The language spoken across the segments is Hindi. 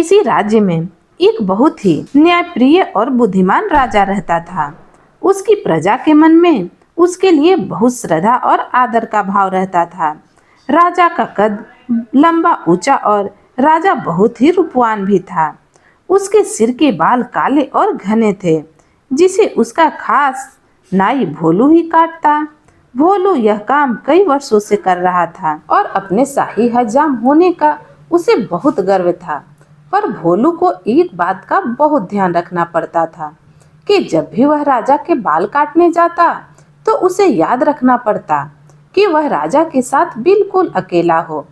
किसी राज्य में एक बहुत ही न्यायप्रिय और बुद्धिमान राजा रहता था। उसकी प्रजा के मन में उसके लिए बहुत श्रद्धा और आदर का भाव रहता था। राजा का कद लंबा ऊंचा और राजा बहुत ही रूपवान भी था। उसके सिर के बाल काले और घने थे, जिसे उसका खास नाई भोलू ही काटता। भोलू यह काम कई वर्षों से कर रहा था और अपने शाही हजाम होने का उसे बहुत गर्व था। पर भोलू को एक बात का बहुत ध्यान रखना पड़ता था कि जब भी वह राजा के बाल काटने जाता तो उसे याद रखना पड़ता कि वह राजा के साथ बिल्कुल अकेला हो।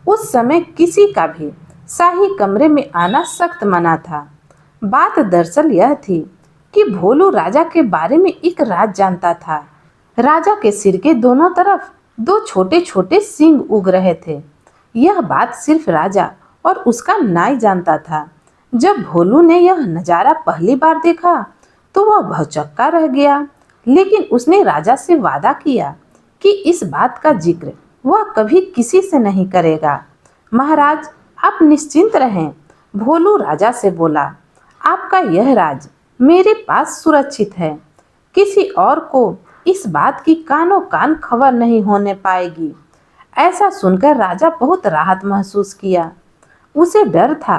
उस समय किसी का भी शाही कमरे में आना सख्त मना था। बात दरअसल यह थी कि भोलू राजा के बारे में एक राज जानता था। राजा के सिर के दोनों तरफ दो छोटे छोटे सींग उग रहे थे। यह बात सिर्फ राजा और उसका नाई जानता था। जब भोलू ने यह नज़ारा पहली बार देखा तो वह भौचक्का रह गया, लेकिन उसने राजा से वादा किया कि इस बात का जिक्र वह कभी किसी से नहीं करेगा। महाराज, आप निश्चिंत रहें, भोलू राजा से बोला। आपका यह राज मेरे पास सुरक्षित है। किसी और को इस बात की कानों कान खबर नहीं होने पाएगी। ऐसा सुनकर राजा बहुत राहत महसूस किया। उसे डर था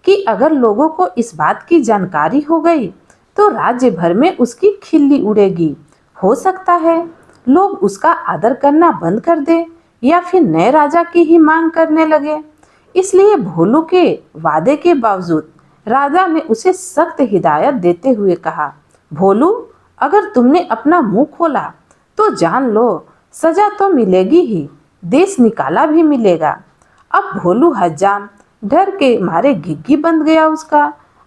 कि अगर लोगों को इस बात की जानकारी हो गई तो राज्य भर में उसकी खिल्ली उड़ेगी। हो सकता है लोग उसका आदर करना बंद कर दे या फिर नए राजा की ही मांग करने लगे। इसलिए भोलू के वादे के बावजूद राजा ने उसे सख्त हिदायत देते हुए कहा, भोलू, अगर तुमने अपना मुंह खोला तो जान लो सजा तो मिलेगी ही, देश निकाला भी मिलेगा। अब भोलू हज्जाम डर के मारे घिघी बंद गया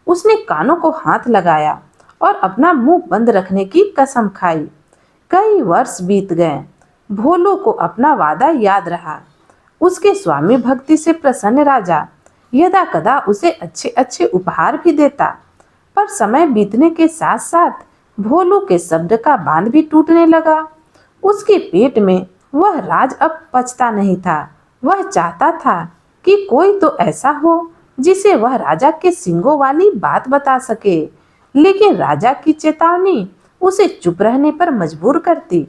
उसने कानों को हाथ लगाया और अपना मुंह बंद रखने की कसम खाई। कई वर्ष बीत गए। भोलू को अपना वादा याद रहा। उसके स्वामी भक्ति से प्रसन्न राजा यदा कदा उसे अच्छे अच्छे उपहार भी देता। पर समय बीतने के साथ साथ भोलू के शब्द का बांध भी टूटने लगा। उसके पेट में वह राज अब पचता नहीं था। वह चाहता था कि कोई तो ऐसा हो जिसे वह राजा के सींगों वाली बात बता सके, लेकिन राजा की चेतावनी उसे चुप रहने पर मजबूर करती।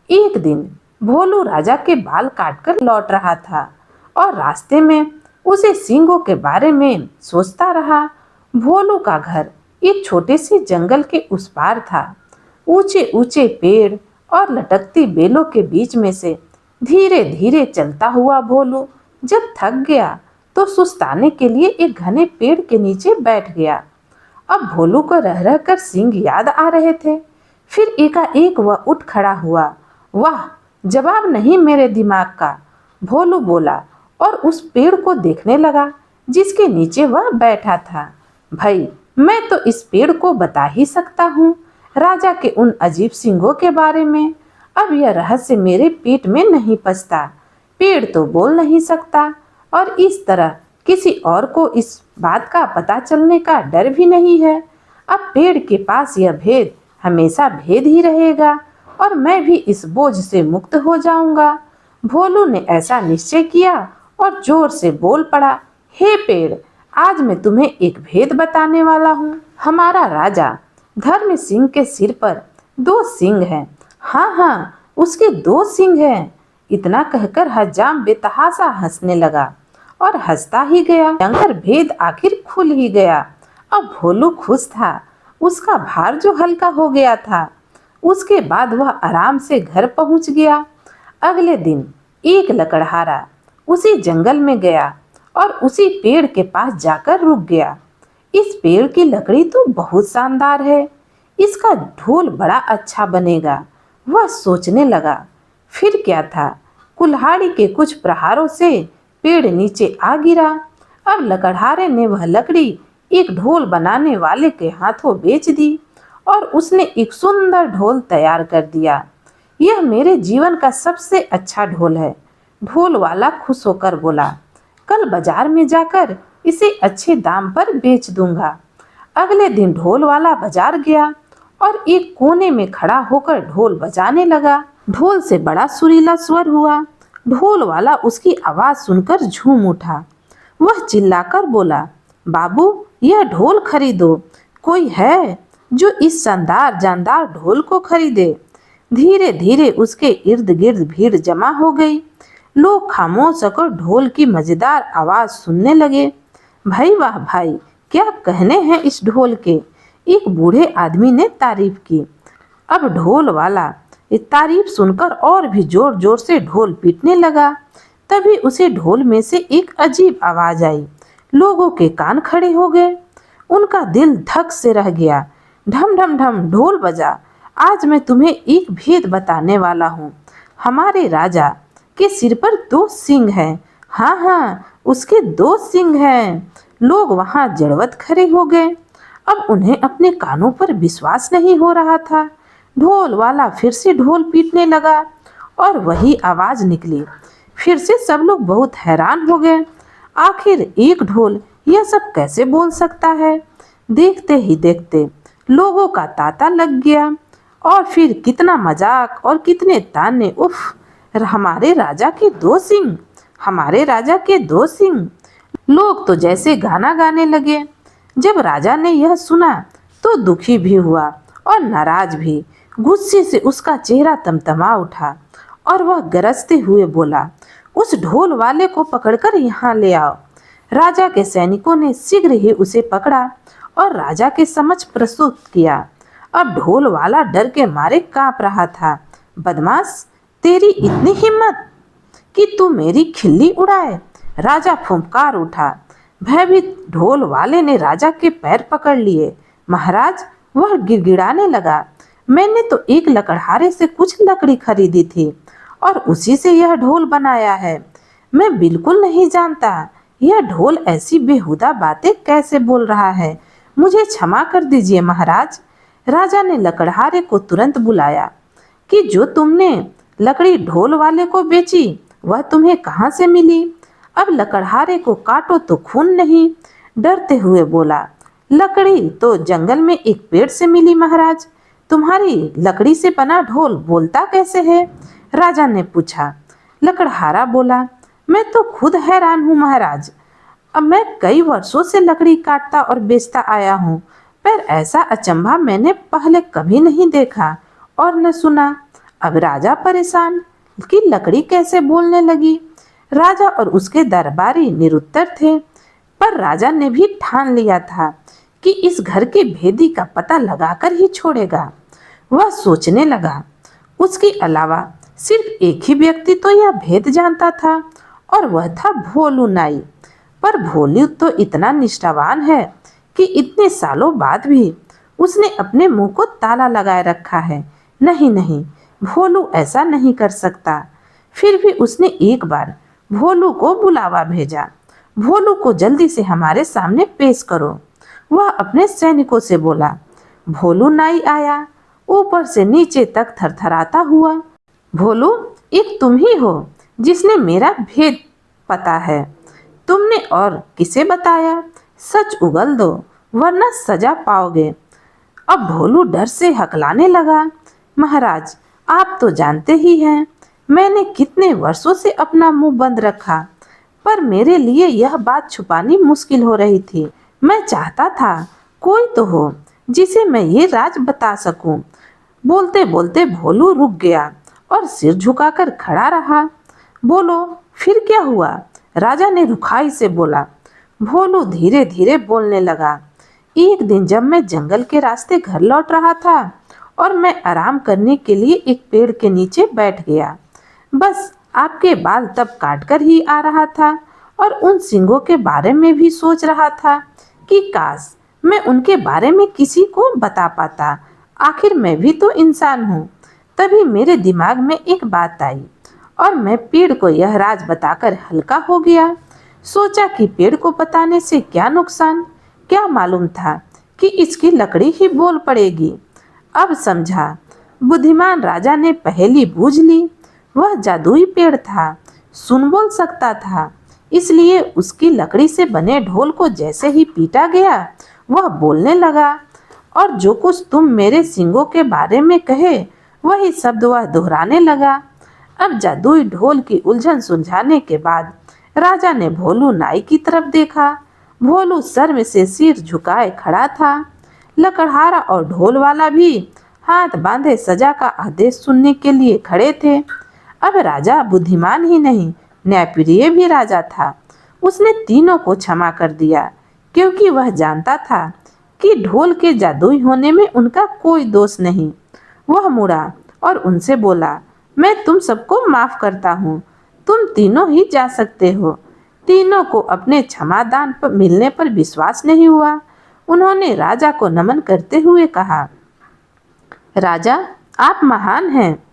एक दिन भोलू राजा के बाल काटकर लौट रहा था और रास्ते में उसे सींगों के बारे में सोचता रहा। भोलू का घर एक छोटे से जंगल के उस पार था। ऊंचे ऊंचे पेड़ और लटकती बेलों के बीच में से धीरे धीरे चलता हुआ भोलू जब थक गया तो सुस्ताने के लिए एक घने पेड़ के नीचे बैठ गया। अब भोलू को रह रह कर सींग याद आ रहे थे। फिर एकाएक वह उठ खड़ा हुआ। वाह, जवाब नहीं मेरे दिमाग का, भोलू बोला और उस पेड़ को देखने लगा जिसके नीचे वह बैठा था। भाई, मैं तो इस पेड़ को बता ही सकता हूँ राजा के उन अजीब सींगों के बारे में। अब यह रहस्य मेरे पेट में नहीं पचता। पेड़ तो बोल नहीं सकता और इस तरह किसी और को इस बात का पता चलने का डर भी नहीं है। अब पेड़ के पास यह भेद हमेशा भेद ही रहेगा और मैं भी इस बोझ से मुक्त हो जाऊंगा। भोलू ने ऐसा निश्चय किया और जोर से बोल पड़ा, हे पेड़, आज मैं तुम्हें एक भेद बताने वाला हूँ। हमारा राजा धर्म सिंह के सिर पर दो सींग हैं। हाँ हाँ, उसके दो सींग हैं। इतना कहकर हज्जाम बेतहासा हंसने लगा और हंसता ही गया। भयंकर भेद आखिर खुल ही गया। अब भोलू खुश था। उसका भार जो हल्का हो गया था। उसके बाद वह आराम से घर पहुंच गया। अगले दिन एक लकड़हारा उसी जंगल में गया और उसी पेड़ के पास जाकर रुक गया। इस पेड़ की लकड़ी तो बहुत शानदार है, इसका ढोल बड़ा अच्छा बनेगा, वह सोचने लगा। फिर क्या था, कुल्हाड़ी के कुछ प्रहारों से पेड़ नीचे आ गिरा। अब लकड़हारे ने वह लकड़ी एक ढोल बनाने वाले के हाथों बेच दी और उसने एक सुंदर ढोल तैयार कर दिया। यह मेरे जीवन का सबसे अच्छा ढोल है, ढोल वाला खुश होकर बोला। कल बाजार में जाकर इसे अच्छे दाम पर बेच दूंगा। अगले दिन ढोल वाला बाजार गया और एक कोने में खड़ा होकर ढोल बजाने लगा। ढोल से बड़ा सुरीला स्वर हुआ। ढोल वाला उसकी आवाज सुनकर झूम उठा। वह चिल्लाकर बोला, बाबू, यह ढोल खरीदो। कोई है जो इस शानदार जानदार ढोल को खरीदे? धीरे धीरे उसके इर्द गिर्द भीड़ जमा हो गई। लोग खामोश होकर ढोल की मजेदार आवाज सुनने लगे। भाई वाह भाई, क्या कहने हैं इस ढोल के, एक बूढ़े आदमी ने तारीफ की। अब ढोल वाला इस तारीफ सुनकर और भी जोर जोर से ढोल पीटने लगा। तभी उसे ढोल में से एक अजीब आवाज आई। लोगों के कान खड़े हो गए, उनका दिल धक से रह गया। ढम ढम ढम ढोल बजा। आज मैं तुम्हें एक भेद बताने वाला हूँ। हमारे राजा के सिर पर 2 सींग हैं। हाँ हाँ, उसके 2 सींग हैं। लोग वहाँ जड़वत खड़े हो गए। अब उन्हें अपने कानों पर विश्वास नहीं हो रहा था। ढोल वाला फिर से ढोल पीटने लगा और वही आवाज निकली। फिर से सब लोग बहुत हैरान हो गए। आखिर एक ढोल यह सब कैसे बोल सकता है? देखते ही देखते लोगों का तांता लग गया। और फिर कितना मजाक और कितने ताने। उफ, हमारे राजा के 2 सींग, हमारे राजा के 2 सींग। लोग तो जैसे गाना गाने लगे। जब राजा ने यह सुना तो दुखी भी हुआ और नाराज भी। गुस्से से उसका चेहरा तमतमा उठा और वह गरजते हुए बोला, उस ढोल वाले को पकड़कर यहाँ ले आओ। राजा के सैनिकों ने शीघ्र ही उसे पकड़ा और राजा के समक्ष प्रस्तुत किया। अब ढोल वाला डर के मारे कांप रहा था। बदमाश, तेरी इतनी हिम्मत कि तू मेरी खिल्ली उड़ाए? राजा फुंकार उठा। भयभीत ढोल वाले ने राजा के पैर पकड़ लिए। महाराज, वह गिड़गिड़ाने लगा, मैंने तो एक लकड़हारे से कुछ लकड़ी खरीदी थी और उसी से यह ढोल बनाया है। मैं बिल्कुल नहीं जानता यह ढोल ऐसी बेहुदा बातें कैसे बोल रहा है। मुझे क्षमा कर दीजिए महाराज। राजा ने लकड़हारे को तुरंत बुलाया कि जो तुमने लकड़ी ढोल वाले को बेची वह तुम्हें कहाँ से मिली? अब लकड़हारे को काटो तो खून नहीं। डरते हुए बोला, लकड़ी तो जंगल में एक पेड़ से मिली महाराज। तुम्हारी लकड़ी से बना ढोल बोलता कैसे है? राजा ने पूछा। लकड़हारा बोला, मैं तो खुद हैरान हूँ महाराज। अब मैं कई वर्षों से लकड़ी काटता और बेचता आया हूँ, पर ऐसा अचंभा मैंने पहले कभी नहीं देखा और न सुना। अब राजा परेशान कि लकड़ी कैसे बोलने लगी। राजा और उसके दरबारी निरुत्तर थे, पर राजा ने भी ठान लिया था कि इस घर के भेदी का पता लगाकर ही छोड़ेगा। वह सोचने लगा, उसके अलावा सिर्फ एक ही व्यक्ति तो यह भेद जानता था और वह था भोलू नाई। पर भोलू तो इतना निष्ठावान है कि इतने सालों बाद भी उसने अपने मुंह को ताला लगाए रखा है। नहीं नहीं, भोलू ऐसा नहीं कर सकता। फिर भी उसने एक बार भोलू को बुलावा भेजा। भोलू को जल्दी से हमारे सामने पेश करो। वह अपने सैनिकों से बोला। भोलू नाई आया, ऊपर से नीचे तक थरथराता हुआ। भोलू, एक तुम ही हो जिसने मेरा भेद पता है। तुमने और किसे बताया? सच उगल दो वरना सजा पाओगे। अब भोलू डर से हकलाने लगा। महाराज, आप तो जानते ही हैं मैंने कितने वर्षों से अपना मुंह बंद रखा, पर मेरे लिए यह बात छुपानी मुश्किल हो रही थी। मैं चाहता था कोई तो हो जिसे मैं ये राज बता सकूं। बोलते बोलते भोलू रुक गया और सिर झुकाकर खड़ा रहा। बोलो, फिर क्या हुआ? राजा ने रुखाई से बोला। भोलू धीरे धीरे बोलने लगा। एक दिन जब मैं जंगल के रास्ते घर लौट रहा था और मैं आराम करने के लिए एक पेड़ के नीचे बैठ गया। बस आपके बाल तब काट कर ही आ रहा था और उन सींगों के बारे में भी सोच रहा था कि काश मैं उनके बारे में किसी को बता पाता। आखिर मैं भी तो इंसान हूँ। तभी मेरे दिमाग में एक बात आई और मैं पेड़ को यह राज बताकर हल्का हो गया। सोचा कि पेड़ को बताने से क्या नुकसान, क्या मालूम था कि इसकी लकड़ी ही बोल पड़ेगी। अब समझा, बुद्धिमान राजा ने पहेली बूझ ली। वह जादुई पेड़ था, सुन बोल सकता था, इसलिए उसकी लकड़ी से बने ढोल को जैसे ही पीटा गया वह बोलने लगा और जो कुछ तुम मेरे सींगों के बारे में कहे वही शब्द वह दोहराने लगा। अब जादुई ढोल की उलझन सुलझाने के बाद राजा ने भोलू नाई की तरफ देखा। भोलू शर्म से सिर झुकाए खड़ा था। लकड़हारा और ढोल वाला भी हाथ बांधे सजा का आदेश सुनने के लिए खड़े थे। अब राजा बुद्धिमान ही नहीं, न्यायप्रिय भी राजा था। उसने तीनों को क्षमा कर दिया, क्योंकि वह जानता था कि ढोल के जादुई होने में उनका कोई दोष नहीं। वह मुड़ा और उनसे बोला, मैं तुम सबको माफ करता हूँ, तुम तीनों ही जा सकते हो। तीनों को अपने क्षमादान पर मिलने पर विश्वास नहीं हुआ। उन्होंने राजा को नमन करते हुए कहा, राजा आप महान हैं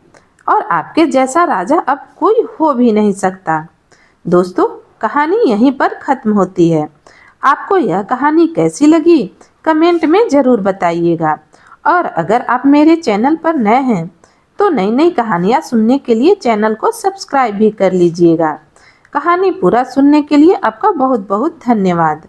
और आपके जैसा राजा अब कोई हो भी नहीं सकता। दोस्तों, कहानी यहीं पर खत्म होती है। आपको यह कहानी कैसी लगी कमेंट में ज़रूर बताइएगा। और अगर आप मेरे चैनल पर नए हैं तो नई नई कहानियाँ सुनने के लिए चैनल को सब्सक्राइब भी कर लीजिएगा। कहानी पूरा सुनने के लिए आपका बहुत बहुत धन्यवाद।